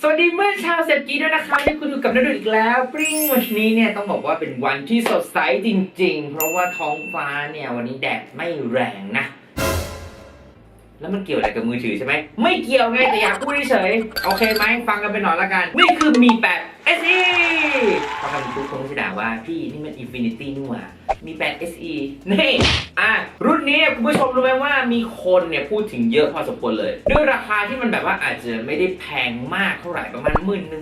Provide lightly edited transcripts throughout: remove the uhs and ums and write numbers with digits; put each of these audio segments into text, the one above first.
สวัสดีเมื่อชาวเศรษฐีด้วยนะคะที่คุณอยู่กับนดุลอีกแล้วปริ้งวันนี้เนี่ยต้องบอกว่าเป็นวันที่สดใสจริงๆเพราะว่าท้องฟ้าเนี่ยวันนี้แดดไม่แรงนะแล้วมันเกี่ยวอะไรกับมือถือใช่ไหมไม่เกี่ยวไงแต่อยากพูดเฉยๆโอเคไหมฟังกันไปหน่อยละกันนี่คือมี8 SE พอคำพูดคงจะด่าว่าพี่นี่มัน Infinity นี่หว่ามี8 SE นี่รุ่นนี้คุณผู้ชมรู้ไหมว่ามีคนเนี่ยพูดถึงเยอะพอสมควรเลยด้วยราคาที่มันแบบว่าอาจจะไม่ได้แพงมากเท่าไหร่ประมาณ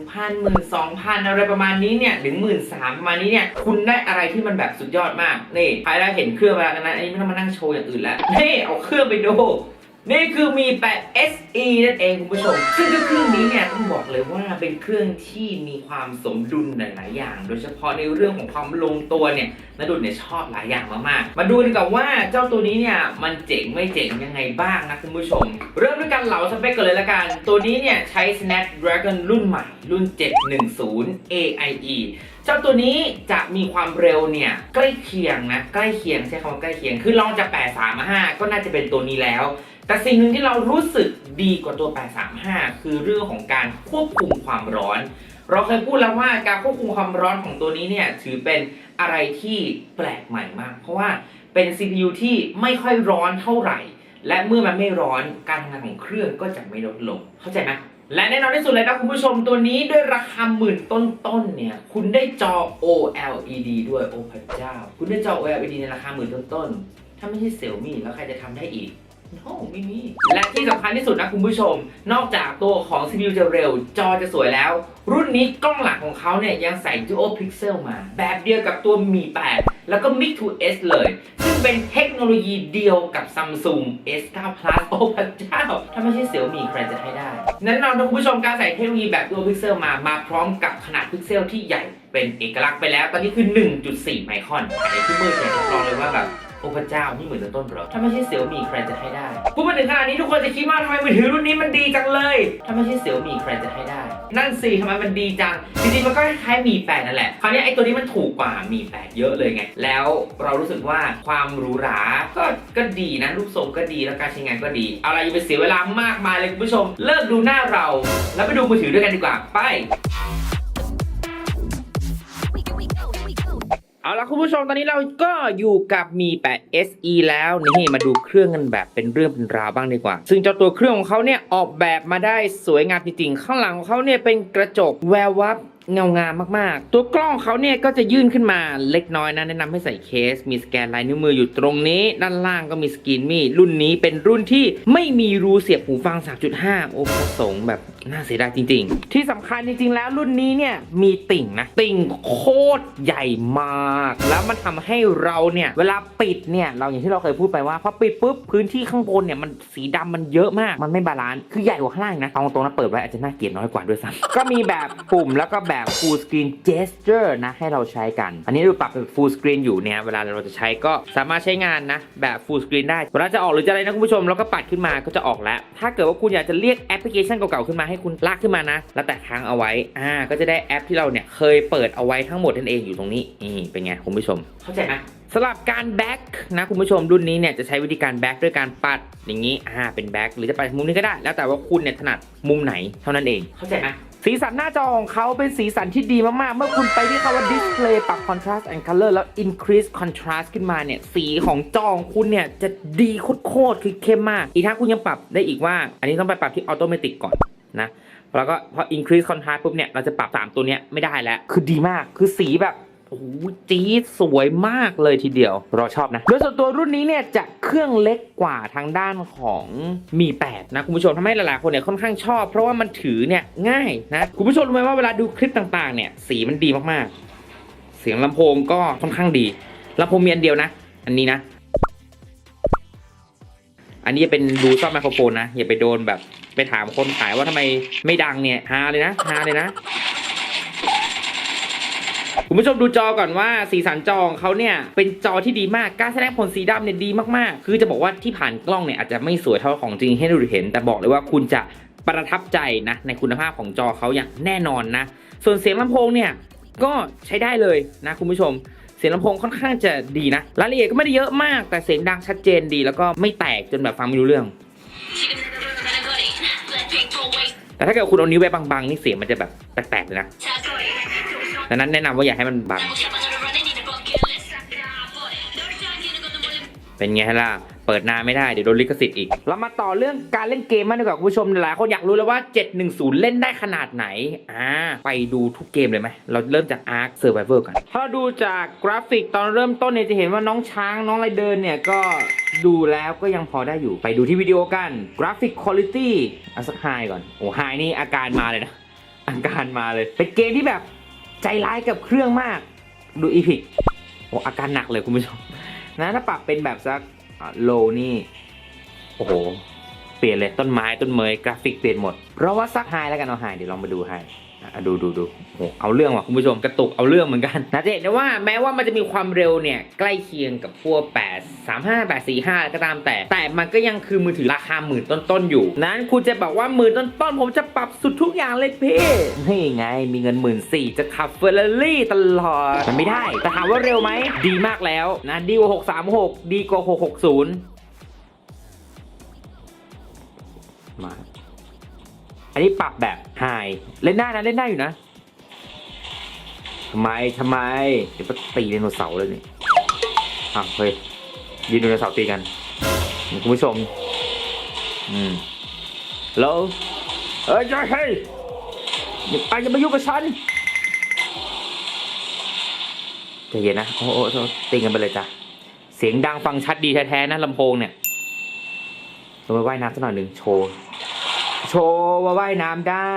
11,000 12,000อะไรประมาณนี้เนี่ยถึง13,000ประมาณนี้เนี่ยคุณได้อะไรที่มันแบบสุดยอดมากนี่ใครได้เห็นเครื่องเวลานั้นอันนี้ไม่ต้องมานั่งโชว์อย่างอื่นแล้วนี่เอาเครื่องไปดูนี่คือมี8 SE นั่นเองคุณผู้ชมซึ่งเครื่องนี้เนี่ยต้องบอกเลยว่าเป็นเครื่องที่มีความสมดุลหลายๆอย่างโดยเฉพาะในเรื่องของความลงตัวเนี่ยณดุลเนี่ยชอบหลายอย่างมากๆมาดูกันว่าเจ้าตัวนี้เนี่ยมันเจ๋งไม่เจ๋งยังไงบ้างนะคุณผู้ชมเริ่มด้วยการเหลาสเปคกันเลยละกันตัวนี้เนี่ยใช้ Snapdragon รุ่นใหม่รุ่น710 AIE เจ้าตัวนี้จะมีความเร็วเนี่ยใกล้เคียงนะใกล้เคียงใช้คำว่าใกล้เคียงคือลองจาก835มา5ก็น่าจะเป็นตัวนี้แล้วแต่สิ่งหนึ่งที่เรารู้สึกดีกว่าตัว835คือเรื่องของการควบคุมความร้อนเราเคยพูดแล้วว่าการควบคุมความร้อนของตัวนี้เนี่ยถือเป็นอะไรที่แปลกใหม่มากเพราะว่าเป็น CPU ที่ไม่ค่อยร้อนเท่าไหร่และเมื่อมันไม่ร้อนการทำงานของเครื่องก็จะไม่ลดลงเข้าใจไหมและแน่นอนที่สุดเลยนะคุณผู้ชมตัวนี้ด้วยราคาหมื่นต้นๆเนี่ยคุณได้จอ OLED ด้วยโอ้พระเจ้าคุณได้จอ OLED ในราคาหมื่นต้นๆถ้าไม่ใช่ Xiaomi แล้วใครจะทำได้อีกโอ้ไม่มีและที่สำคัญที่สุดนะคุณผู้ชมนอกจากตัวของ CPU จะเร็วจอจะสวยแล้วรุ่นนี้กล้องหลักของเขาเนี่ยยังใส่ Dual Pixel มาแบบเดียวกับตัวมี8แล้วก็ Mix 2S เลยซึ่งเป็นเทคโนโลยีเดียวกับ Samsung S9 Plus โอ้พระเจ้าถ้าไม่ใช่ Xiaomi ใครจะให้ได้แน่นอนนะคุณผู้ชมการใส่เทคโนโลยีแบบ Dual Pixel มาพร้อมกับขนาดพิกเซลที่ใหญ่เป็นเอกลักษณ์ไปแล้วตอนนี้คือ 1.4 ไมครอนอันนี้ที่มืดเนี่ยจะลองเลยว่าแบบโอ้พระเจ้านี่เหมือนต้นเหรอถ้าไม่ใช่ Xiaomi ใครจะให้ได้พูดมาถึงขนาดนี้ทุกคนจะคิดว่าทำไมมือถือรุ่นนี้มันดีจังเลยถ้าไม่ใช่ Xiaomi ใครจะให้ได้นั่นสิทำไมมันดีจังจริงๆมันก็คล้ายๆมี8นั่นแหละคราวนี้ไอ้ตัวนี้มันถูกกว่ามี8เยอะเลยไงแล้วเรารู้สึกว่าความหรูหราก็ดีนะรูปทรงก็ดีแล้วการใช้งานก็ดีเอาอะไรอย่าไปเสียเวลามากมายเลยคุณผู้ชมเลิกดูหน้าเราแล้วไปดูมือถือด้วยกันดีกว่าไปเอาละคุณผู้ชมตอนนี้เราก็อยู่กับมี8 SE แล้วนี่มาดูเครื่องกันแบบเป็นเรื่องเป็นราวบ้างดีกว่าซึ่งเจ้าตัวเครื่องของเขาเนี่ยออกแบบมาได้สวยงามจริงๆข้างหลังของเขาเนี่ยเป็นกระจกแวววับเงางามมากๆตัวกล้องเขาเนี่ยก็จะยื่นขึ้นมาเล็กน้อยนะแนะนำให้ใส่เคสมีสแกนลายนิ้วมืออยู่ตรงนี้ด้านล่างก็มีสกรีนมีรุ่นนี้เป็นรุ่นที่ไม่มีรูเสียบหูฟัง 3.5 โอ้พระสงฆ์แบบน่าเสียดายจริงๆที่สำคัญจริงๆแล้วรุ่นนี้เนี่ยมีติ่งนะติ่งโคตรใหญ่มากแล้วมันทำให้เราเนี่ยเวลาปิดเนี่ยเราอย่างที่เราเคยพูดไปว่าพอปิดปุ๊บพื้นที่ข้างบนเนี่ยมันสีดำมันเยอะมากมันไม่บาลานซ์คือใหญ่กว่าข้างล่างนะเอาตรงๆนะเปิดไว้อาจจะน่าเกลียดน้อยกว่าด้วยซ้ำก็มีแบบปุ่มแล้วก็แบบ full screen gesture นะให้เราใช้กันอันนี้เราปรับเป็น full screen อยู่เนี่ยเวลาเราจะใช้ก็สามารถใช้งานนะแบบ full screen ได้เวลาจะออกหรือจะอะไรนะคุณผู้ชมเราก็ปัดขึ้นมาก็จะออกแล้วถ้าเกิดว่าคุณอยากจะเรียกแอปพลิเคชันเก่าๆขึ้นมาให้คุณลากขึ้นมานะแล้วแตะค้างเอาไว้ก็จะได้แอปที่เราเนี่ยเคยเปิดเอาไว้ทั้งหมดนั่นเองอยู่ตรงนี้นี่เป็นไงคุณผู้ชมเข้าใจไหมสำหรับการแบ็กนะคุณผู้ชมรุ่นนี้เนี่ยจะใช้วิธีการแบ็กด้วยการปัดอย่างนี้เป็นแบ็กหรือจะไปมุมนี้ก็ได้แล้วแต่ว่าคุณเนี่ยถนัดมุมไหนเท่านั้นเองเข้าใจไหมสีสันหน้าจอของเขาเป็นสีสันที่ดีมากๆเมื่อคุณไปที่คำว่า display ปรับ contrast and color แล้ว increase contrast ขึ้นมาเนี่ยสีของจอของคุณเนี่ยจะดีโคตรคือเข้มมากอีกทั้งคุณยังปรับได้อีกว่าอันนี้ต้องไปปรับที่ automatic ก่อนนะแล้วก็พอ increase contrast ปุ๊บเนี่ยเราจะปรับ3ตัวเนี้ยไม่ได้แล้วคือดีมากคือสีแบบโอ้โหจี๊ดสวยมากเลยทีเดียวเราชอบนะโดยส่วนตัวรุ่นนี้เนี่ยจะเครื่องเล็กกว่าทางด้านของมี8นะคุณผู้ชมทำให้หลายๆคนเนี่ยค่อนข้างชอบเพราะว่ามันถือเนี่ยง่ายนะคุณผู้ชมรู้ไหมว่าเวลาดูคลิปต่างๆเนี่ยสีมันดีมากๆเสียงลำโพงก็ค่อนข้างดีลำโพงมีอันเดียวนะอันนี้นะอันนี้จะเป็นดูซ่อมไมโครโฟนนะอย่าไปโดนแบบไปถามคนขายว่าทำไมไม่ดังเนี่ยฮาเลยนะคุณผู้ชมดูจอก่อนว่าสีสันจอของเขาเนี่ยเป็นจอที่ดีมากการแสดงผลสีดำเนี่ยดีมากๆคือจะบอกว่าที่ผ่านกล้องเนี่ยอาจจะไม่สวยเท่าของจริงให้ดูเห็นแต่บอกเลยว่าคุณจะประทับใจนะในคุณภาพของจอเขาอย่างแน่นอนนะส่วนเสียงลำโพงเนี่ยก็ใช้ได้เลยนะคุณผู้ชมเสียงลำโพงค่อนข้างจะดีนะรายละเอียดก็ไม่ได้เยอะมากแต่เสียงดังชัดเจนดีแล้วก็ไม่แตกจนแบบฟังไม่รู้เรื่อง แต่ถ้าเกิดคุณเอานิ้วไปบังๆนี่เสียงมันจะแบบแตกๆเลยนะดังนั้นแนะนำว่าอย่าให้มันบังเป็นไงล่ะเปิดนานไม่ได้เดี๋ยวโดนลิขสิทธิ์อีกเรามาต่อเรื่องการเล่นเกมมาดีกว่าคุณผู้ชมหลายคนอยากรู้แล้วว่า710เล่นได้ขนาดไหนไปดูทุกเกมเลยไหมเราเริ่มจาก Ark Survivor กันถ้าดูจากกราฟิกตอนเริ่มต้นเนี่ยจะเห็นว่าน้องช้างน้องไรเดินเนี่ยก็ดูแล้วก็ยังพอได้อยู่ไปดูที่วิดีโอกันกราฟิกคุณภาพเอาสักไฮก่อนโอ้ไฮนี่อาการมาเลยนะอาการมาเลยเป็นเกมที่แบบใจร้ายกับเครื่องมากดูอีพิกโอ้อาการหนักเลยคุณผู้ชมนะถ้าปรับเป็นแบบสักโลนี่โอ้โหเปลี่ยนเลยต้นไม้ต้นเมยกราฟิกเปลี่ยนหมดเพราะว่าซักไฮแล้วกันเอาไฮเดี๋ยวลองมาดูไฮดูโอ้เอาเรื่องว่ะคุณผู้ชมกระตุกเอาเรื่องเหมือนกันนะจะเห็นได้ว่าแม้ว่ามันจะมีความเร็วเนี่ยใกล้เคียงกับพวก835 845ก็ตามแต่มันก็ยังคือมือถือราคา10,000ต้นๆอยู่นั้นคุณจะบอกว่า10,000ต้นๆผมจะปรับสุดทุกอย่างเลยพี่นี่ไงมีเงิน14,000จะขับเฟอร์รารี่ตลอดมันไม่ได้แต่ถามว่าเร็วไหมดีมากแล้วนะดีกว่า636ดีกว่า660มาอันนี้ปรับแบบไฮเล่นได้นะเล่นได้อยู่นะทำไมเดี๋ยวไปตีไดโนเสาร์เลยนี่เฮ้ยยืนไดโนเสาร์ตีกันคุณผู้ชมแล้วเฮ้ยอย่ามายุ่งกับฉันใจเย็นนะโอ้ตีกันไปเลยจ้ะเสียงดังฟังชัดดีแท้ๆนะลำโพงเนี่ยลงไปว่ายน้ำสักหน่อยหนึ่งโชว์ว่าว่ายน้ำได้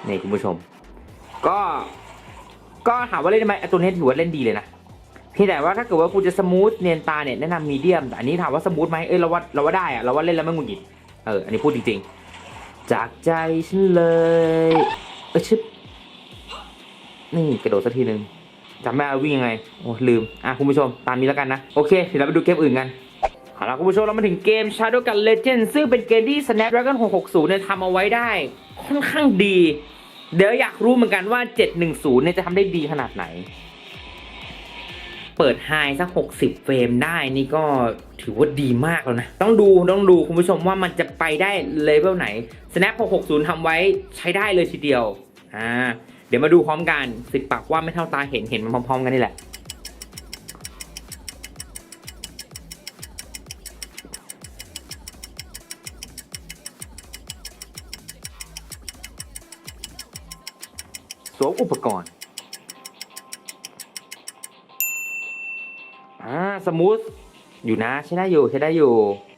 นี่คุณผู้ชมก็ถามว่าเล่นได้ไหมตัวนี้ถือว่าเล่นดีเลยนะพี่แต่ว่าถ้าเกิดว่าคุณจะสมูทเนียนตาเนี่ยแนะนำมีเดียมแต่อันนี้ถามว่าสมูทไหมเราว่าได้อะเราว่าเล่นแล้วไม่หงุดหงิดอันนี้พูดจริงๆจากใจฉันเลยชึบนี่กระโดดสักทีนึงจำไม่ได้วิ่งยังไงโอ้ลืมคุณผู้ชมตามนี้แล้วกันนะโอเคเดี๋ยวเราไปดูเกมอื่นกันเอาล่ะคุณผู้ชมเรามาถึงเกม Shadowgun Legends ซึ่งเป็นเกมที่ Snapdragon 660เนี่ยทำเอาไว้ได้ค่อนข้างดีเดี๋ยวอยากรู้เหมือนกันว่า710เนี่ยจะทำได้ดีขนาดไหนเปิดไฮสัก60เฟรมได้นี่ก็ถือว่าดีมากแล้วนะต้องดูคุณผู้ชมว่ามันจะไปได้เลเวลไหน Snap 660ทำไว้ใช้ได้เลยทีเดียวเดี๋ยวมาดูพร้อมกันสิบปากว่าไม่เท่าตาเห็นมันพร้อมๆกันนี่แหละสวมอุปกรณ์สมูทอยู่นะใช้ได้อยู่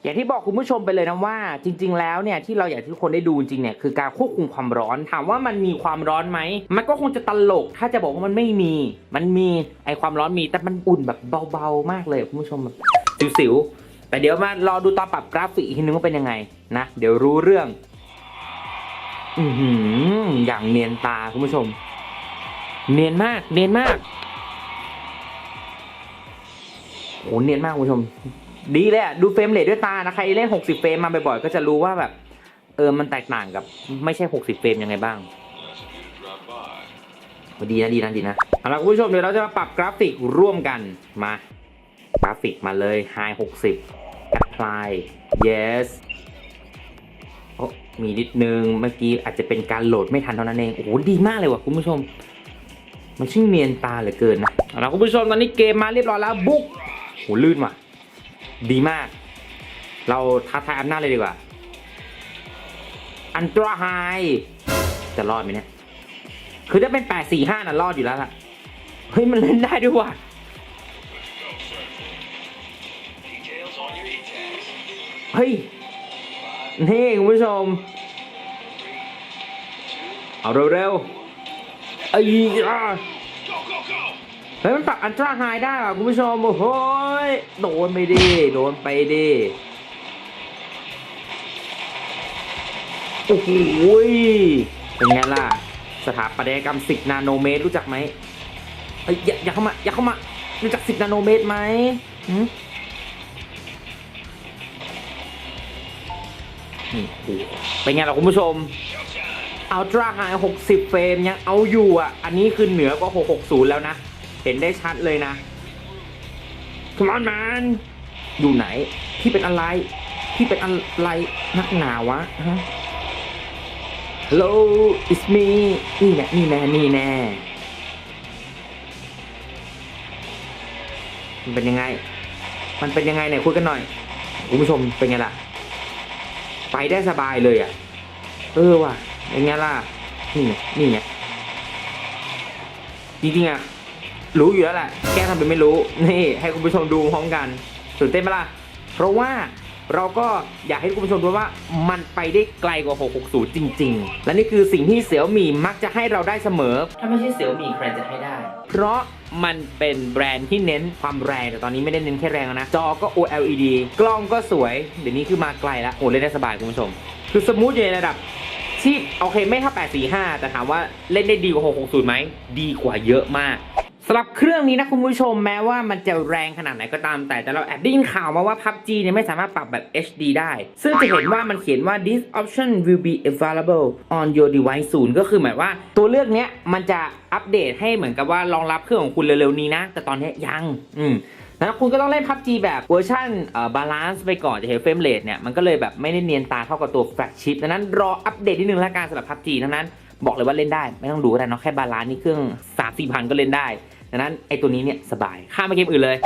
อย่างที่บอกคุณผู้ชมไปเลยนะว่าจริงๆแล้วเนี่ยที่เราอยากให้ทุกคนได้ดูจริงเนี่ยคือการควบคุมความร้อนถามว่ามันมีความร้อนไหมมันก็คงจะตลกถ้าจะบอกว่ามันไม่มีมันมีไอความร้อนมีแต่มันอุ่นแบบเบาๆมากเลยคุณผู้ชมแบบสิวๆแต่เดี๋ยวมารอดูตอนปรับกราฟิกอีกทีนึงว่าเป็นยังไงนะเดี๋ยวรู้เรื่องอย่างเนียนตาคุณผู้ชมเนียนมากโอ้เนียนมากคุณผู้ชมดีเลยดูเฟรมเรทด้วยตานะใครเล่น60เฟรมมาบ่อยๆก็จะรู้ว่าแบบมันแตกต่างกับไม่ใช่60เฟรมยังไงบ้างดีนะเอาล่ะคุณผู้ชมเดี๋ยวเราจะมาปรับกราฟิกร่วมกันมากราฟิกมาเลย High 60 Apply Yes มีนิดนึงเมื่อกี้อาจจะเป็นการโหลดไม่ทันเท่านั้นเองโอ้โหดีมากเลยว่ะคุณผู้ชมมันช่างเนียนตาเหลือเกินนะเอาล่ะคุณผู้ชมตอนนี้เกมมาเรียบร้อยแล้วบุ๊กโหลื่นว่ะดีมากเราท้าทายอำนาจเลยดีกว่าอันตราไฮจะรอดไหมเนี่ยคือถ้าเป็น845น่ะรอดอยู่แล้วล่ะเฮ้ยมันเล่นได้ด้วยว่ะเฮ้ยนี่คุณผู้ชมเอาเร็วๆเฮ้ยมันปรับอันตราไฮได้ป่ะคุณผู้ชมโอ้โหโดนไปดิโอ้โหเป็นไงล่ะสถาปัตยกรรม10 นาโนเมตรรู้จักไหมอย่าเข้ามารู้จัก10 นาโนเมตรไหมเป็นไงล่ะคุณผู้ชมอัลตร้าไฮ60เฟรมยังเอาอยู่อันนี้คือเหนือกว่า660แล้วนะเห็นได้ชัดเลยนะCome on man อยู่ไหนพี่เป็นอะไรนักหนาวะฮะ Hello it's me นี่แน่นี่แน่นี่แน่มันเป็นยังไงเนี่ยคุยกันหน่อยคุณผู้ชมเป็นไงล่ะไปได้สบายเลยอ่ะว่ะเป็นไงล่ะนี่ไงจริงๆอ่ะรู้อยู่แล้วแหละแก้ทำเป็นไม่รู้นี่ให้คุณผู้ชมดูพร้อมกันตื่นเต้นไหมล่ะเพราะว่าเราก็อยากให้คุณผู้ชมดูว่ามันไปได้ไกลกว่า660จริงๆและนี่คือสิ่งที่เสี่ยวมี่มักจะให้เราได้เสมอถ้าไม่ใช่เสี่ยวมี่ใครจะให้ได้เพราะมันเป็นแบรนด์ที่เน้นความแรงแต่ตอนนี้ไม่ได้เน้นแค่แรงนะจอก็ OLED กล้องก็สวยเดี๋ยวนี้คือมาไกลแล้วโอ้เล่นได้สบายคุณผู้ชมคือสมูทอยู่ในระดับที่โอเคไม่เท่า845แต่ถามว่าเล่นได้ดีกว่า660ไหมดีกว่าเยอะมากสำหรับเครื่องนี้นะคุณผู้ชมแม้ว่ามันจะแรงขนาดไหนก็ตามแต่เราแอบได้ยินข่าวมาว่า PUBG เนี่ยไม่สามารถปรับแบบ HD ได้ซึ่งจะเห็นว่ามันเขียนว่า this option will be available on your device soon ก็คือหมายว่าตัวเลือกเนี้ยมันจะอัปเดตให้เหมือนกับว่ารองรับเครื่องของคุณเร็วๆนี้นะแต่ตอนนี้ยังแล้วคุณก็ต้องเล่น PUBG แบบเวอร์ชันbalance ไปก่อนจะเห็นเฟรมเรทเนี่ยมันก็เลยแบบไม่ได้เนียนตาเท่ากับตัวแฟลชชิปดังนั้นรออัปเดตนิดนึงละกันสำหรับ PUBG ทั้งนั้นบอกเลยว่าเล่นได้ไม่ต้องดูก็ได้เนาะแค่บาลานซ์นี่เครื่อง 3-4 พันก็เล่นได้ดังนั้นไอตัวนี้เนี่ยสบายข้ามไปเกมอื่นเลย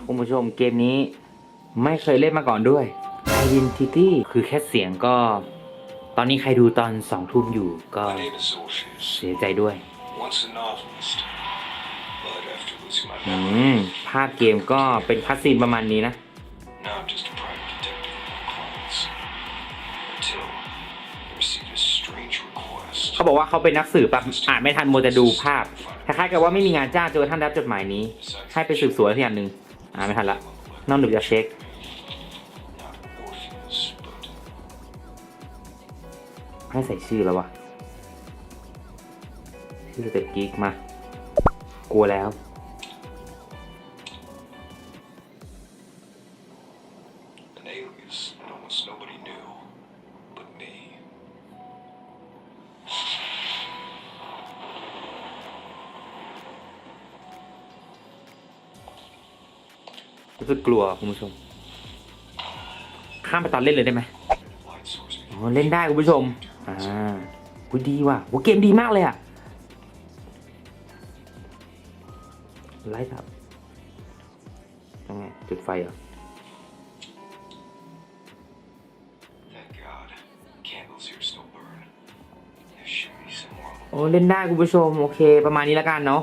คุณผู้ชมเกมนี้ไม่เคยเล่นมาก่อนด้วย Identity คือแค่เสียงก็ตอนนี้ใครดูตอน 2 ทุ่มอยู่ก็เสียใจด้วยภาพเกมก็เป็นคัสซีนประมาณนี้นะเขาบอกว่าเขาเป็นนักสืบแบบอ่านไม่ทันโมจะดูภาพคล้ายๆกับว่าไม่มีงานจ้างจนท่านรับจดหมายนี้ให้ไปสืบสวนที่อย่างหนึ่งไม่ทันละน้องหนูจะเช็คให้ใส่ชื่อแล้ววะชื่อเต็กกิ๊กมากลัวแล้วรู้สึกกลัวคุณผู้ชมข้ามไปตอนเล่นเลยได้ไหมเล่นได้คุณผู้ชมดีว่ะเกมดีมากเลยอ่ะไลท์ครับยังไงจุดไฟเหรอเล่นได้คุณผู้ชมโอเคประมาณนี้แล้วกันเนาะ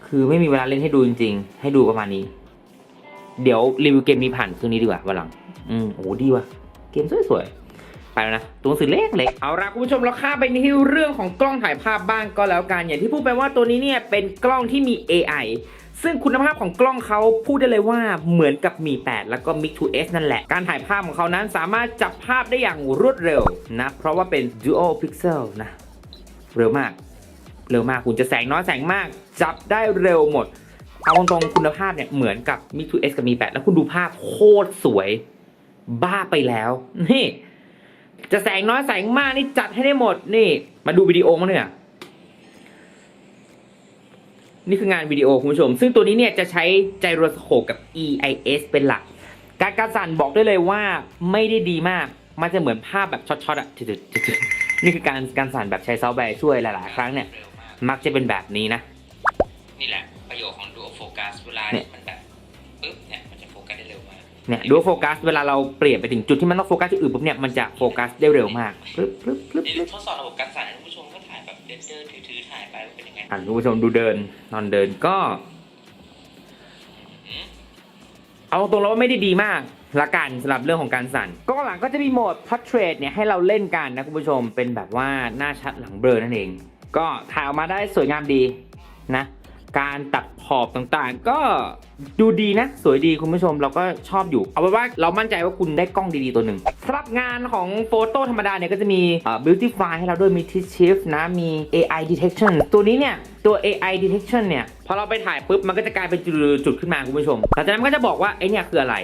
คือไม่มีเวลาเล่นให้ดูจริงๆให้ดูประมาณนี้เดี๋ยวรีวิวเกมนี้ผ่านเครื่องนี้ดีกว่าวันหลังดีว่ะเกมสวยๆไปแล้วนะตัวหนังสือเล็กๆเอาละคุณผู้ชมเราข้ามไปที่เรื่องของกล้องถ่ายภาพบ้างก็แล้วกันอย่างที่พูดไปว่าตัวนี้เนี่ยเป็นกล้องที่มี AI ซึ่งคุณภาพของกล้องเขาพูดได้เลยว่าเหมือนกับมี 8 แล้วก็ Mix 2S นั่นแหละการถ่ายภาพของเขานั้นสามารถจับภาพได้อย่างรวดเร็วนะเพราะว่าเป็น Dual Pixel นะเร็วมากคุณจะแสงน้อยแสงมากจับได้เร็วหมดเอาตรงคุณภาพเนี่ยเหมือนกับ Mix 2S กับมี 8 แล้วคุณดูภาพโคตรสวยบ้าไปแล้วนี่จะแสงน้อยแสงมากนี่จัดให้ได้หมดนี่มาดูวิดีโอมั้งเนี่ยนี่คืองานวิดีโอคุณผู้ชมซึ่งตัวนี้เนี่ยจะใช้ไจโรสโคปกับ EIS เป็นหลักการสั่นบอกได้เลยว่าไม่ได้ดีมากมันจะเหมือนภาพแบบช็อตๆอ่ะนี่คือการสั่นแบบใช้ซอฟต์แวร์ช่วยหลายๆครั้งเนี่ยมักจะเป็นแบบนี้นะนี่แหละประโยชน์ของ Dual Focus เวลาเนี่ยมันแบบปึ๊บเนี่ยมันจะโฟกัสได้เร็วมากเนี่ยDual Focusเวลาเราเปลี่ยนไปถึงจุดที่มันต้องโฟกัสจุดอื่นปุ๊บเนี่ยมันจะโฟกัสได้เร็วมากปึ๊บทดสอบระบบการสั่นให้ผู้ชมก็ถ่ายแบบเดินถือถ่ายไปเป็นยังไงคุณผู้ชมดูเดินนอนเดินก็เอาตรงแล้วว่าไม่ได้ดีมากละกันสำหรับเรื่องของการสั่นกล้องหลังก็จะมีโหมด Portrait เนี่ยให้เราเล่นกันนะคุณผู้ชมเป็นแบบว่าหน้าชัดหลังเบลอนั่นเองก็ถ่ายออกมาได้สวยงามดีนะการตัดขอบต่างๆก็ดูดีนะสวยดีคุณผู้ชมเราก็ชอบอยู่เอาไว้ว่าเรามั่นใจว่าคุณได้กล้องดีๆตัวหนึ่งสำหรับงานของโฟโต้ธรรมดาเนี่ยก็จะมีBeautify ให้เราด้วยมี Tilt Shift นะมี AI Detection ตัวนี้เนี่ยตัว AI Detection เนี่ยพอเราไปถ่ายปุ๊บมันก็จะกลายเป็นจุดขึ้นมาคุณผู้ชมหลังจากนั้นมันก็จะบอกว่าไอเนี่ยคืออะไร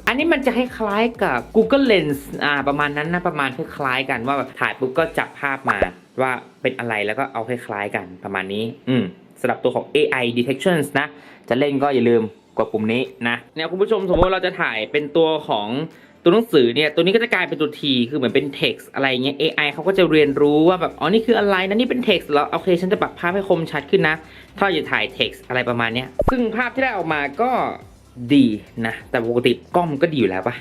อันนี้มันจะคล้ายๆกับ Google Lens ประมาณนั้นนะประมาณคล้ายๆกันว่าแบบถ่ายปุ๊บก็จับภาพมาว่าเป็นอะไรแล้วก็เอาคล้ายๆกันประมาณนี้สำหรับตัวของ AI Detections นะจะเล่นก็อย่าลืมกดปุ่มนี้นะเนี่ยคุณผู้ชมสมมติเราจะถ่ายเป็นตัวของ ตัวหนังสือเนี่ยตัวนี้ก็จะกลายเป็นตัว T คือเหมือนเป็น text อะไรเงี้ย AI เขาก็จะเรียนรู้ว่าแบบอ๋อนี่คืออะไรนะนี่เป็น text แล้วโอเคฉันจะปรับภาพให้คมชัดขึ้นนะถ้าจะถ่าย text อะไรประมาณเนี้ยซึ่งภาพที่ได้ออกมาก็ดีนะแต่ปกติกล้องมันก็ดีอยู่แล้วป่ะ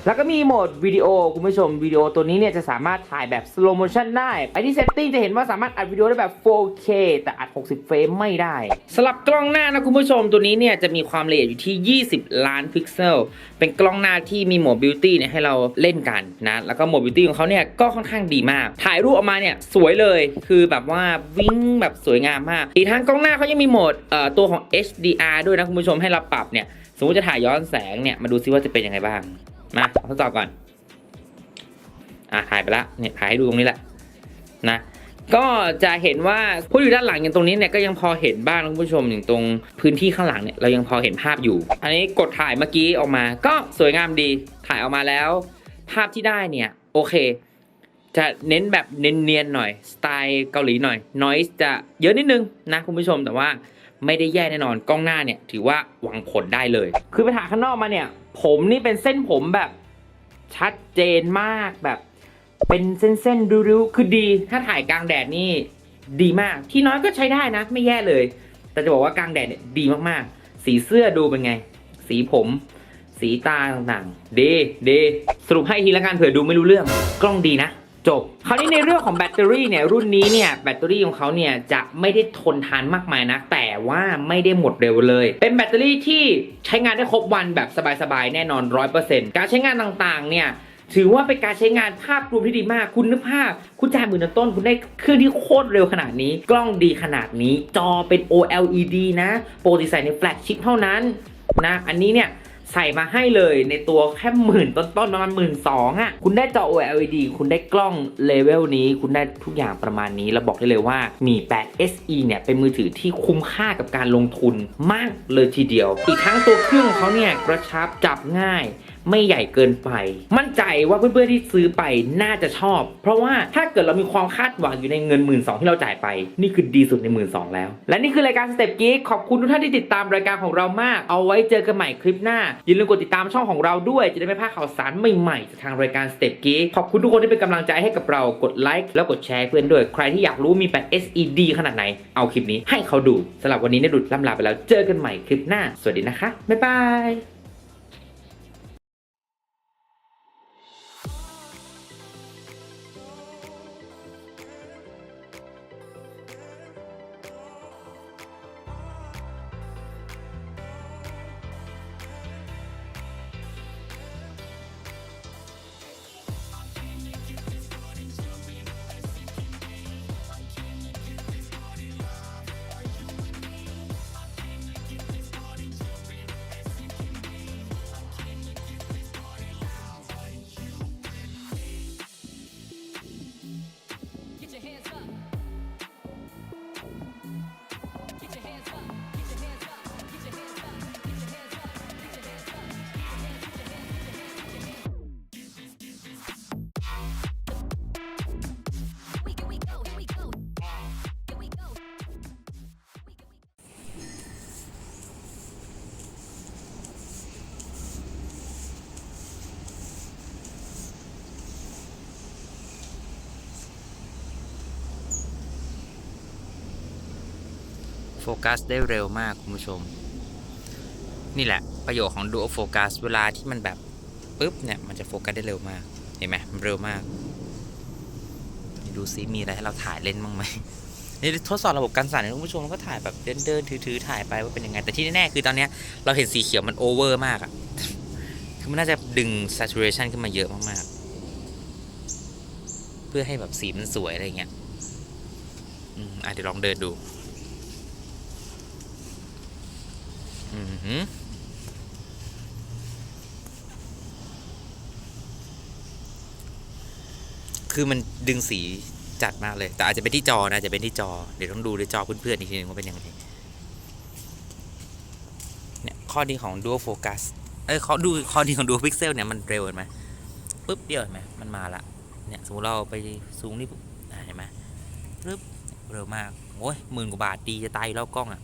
แล้วก็มีโหมดวิดีโอคุณผู้ชมวิดีโอตัวนี้เนี่ยจะสามารถถ่ายแบบ slow motion ได้ไอ้ที่ setting จะเห็นว่าสามารถอัดวิดีโอได้แบบ 4K แต่อัด60เฟรมไม่ได้สำหรับกล้องหน้านะคุณผู้ชมตัวนี้เนี่ยจะมีความละเอียดอยู่ที่20ล้านพิกเซลเป็นกล้องหน้าที่มีโหมด beauty เนี่ยให้เราเล่นกันนะแล้วก็โหมด beauty ของเขาเนี่ยก็ค่อนข้างดีมากถ่ายรูปออกมาเนี่ยสวยเลยคือแบบว่าวิ่งแบบสวยงามมากอีกทั้งกล้องหน้าเขายังมีโหมดตัวของ HDR ด้วยนะคุณผู้ชมให้เราปรับเนี่ยสมมติจะถ่ายย้อนแสงเนี่ยมาดูซิว่าจะเป็นยังไงบ้างมาทดสอบก่อนถ่ายไปละเนี่ยถ่ายให้ดูตรงนี้แหละนะก็จะเห็นว่าผู้อยู่ด้านหลังอย่างตรงนี้เนี่ยก็ยังพอเห็นบ้างคุณผู้ชมอย่างตรงพื้นที่ข้างหลังเนี่ยเรายังพอเห็นภาพอยู่อันนี้กดถ่ายเมื่อกี้ออกมาก็สวยงามดีถ่ายออกมาแล้วภาพที่ได้เนี่ยโอเคจะเน้นแบบเนียนๆหน่อยสไตล์เกาหลีหน่อย noise จะเยอะนิดนึงนะคุณผู้ชมแต่ว่าไม่ได้แย่แน่นอนกล้องหน้าเนี่ยถือว่าหวังผลได้เลยคือไปถ่ายข้างนอกมาเนี่ยผมนี่เป็นเส้นผมแบบชัดเจนมากแบบเป็นเส้นๆริ้วๆคือดีถ้าถ่ายกลางแดดนี่ดีมากที่น้อยก็ใช้ได้นะไม่แย่เลยแต่จะบอกว่ากลางแดดเนี่ยดีมากๆสีเสื้อดูเป็นไงสีผมสีตาต่างๆดีสรุปให้ทีละกันเผื่อดูไม่รู้เรื่องกล้องดีนะจบคราวนี้ในเรื่องของแบตเตอรี่เนี่ยรุ่นนี้เนี่ยแบตเตอรี่ของเขาเนี่ยจะไม่ได้ทนทานมากมายนะแต่ว่าไม่ได้หมดเร็วเลยเป็นแบตเตอรี่ที่ใช้งานได้ครบวันแบบสบายๆแน่นอน 100% การใช้งานต่างๆเนี่ยถือว่าเป็นการใช้งานภาพรวมที่ดีมากคุณนึกภาพคุณจ่าย10,000 ต้นคุณได้เครื่องที่โคตรเร็วขนาดนี้กล้องดีขนาดนี้จอเป็น OLED นะปกติใส่ในแฟลชชิปเท่านั้นนะอันนี้เนี่ยใส่มาให้เลยในตัวแค่10,000 ต้นๆประมาณ12,000คุณได้จอ OLED คุณได้กล้องเลเวลนี้คุณได้ทุกอย่างประมาณนี้แล้วบอกได้เลยว่ามี 8 SE เนี่ยเป็นมือถือที่คุ้มค่ากับการลงทุนมากเลยทีเดียวอีกทั้งตัวเครื่องของเขาเนี่ยกระชับจับง่ายไม่ใหญ่เกินไปมั่นใจว่าเพื่อนๆที่ซื้อไปน่าจะชอบเพราะว่าถ้าเกิดเรามีความคาดหวังอยู่ในเงิน12,000ที่เราจ่ายไปนี่คือดีสุดใน12,000แล้วและนี่คือรายการ Step Geek ขอบคุณทุกท่านที่ติดตามรายการของเรามากเอาไว้เจอกันใหม่คลิปหน้าอย่าลืมกดติดตามช่องของเราด้วยจะได้ไม่พลาดข่าวสารใหม่ๆจากทางรายการ Step Geek ขอบคุณทุกคนที่เป็นกำลังใจให้กับเรากดไลค์แล้วกดแชร์เพื่อนด้วยใครที่อยากรู้มี 8 SED ขนาดไหนเอาคลิปนี้ให้เขาดูสำหรับวันนี้เนี่ยดุดล่ำลาไปแล้วเจอกันใหม่คลิปหน้าสวัสดีนะคะบ๊ายบายโฟกัสได้เร็วมากคุณผู้ชมนี่แหละประโยชน์ของ Dual Focus เวลาที่มันแบบปุ๊บเนี่ยมันจะโฟกัสได้เร็วมากเห็นไหมมันเร็วมากดูซิมีอะไรให้เราถ่ายเล่นบ้างไหมนี่ทดสอบระบบการสั่นให้คุณผู้ชมก็ถ่ายแบบเดินถือถ่ายไปว่าเป็นยังไงแต่ที่แน่ๆคือตอนนี้เราเห็นสีเขียวมันโอเวอร์มากอะคือมันน่าจะดึง saturation ขึ้นมาเยอะมากๆเพื่อให้แบบสีมันสวยอะไรเงี้ยเดี๋ยวลองเดินดูคือมันดึงสีจัดมากเลยแต่อาจจะเป็นที่จอนะจะเป็นที่จอเดี๋ยวต้องดูในจอเพื่อนๆอีกทีนึงว่าเป็นยังไงเนี่ยข้อดีของ Dual Focus ข้อดีของ Dual Pixel เนี่ยมันเร็วเห็นไหมปุ๊บเดียวเห็นไหมมันมาละเนี่ยสมมติเราไปซูมนี่เห็นไหมปุ๊บเร็วมากโอ้ย10,000 กว่าบาทดีจะตายแล้วกล้องอ่ะ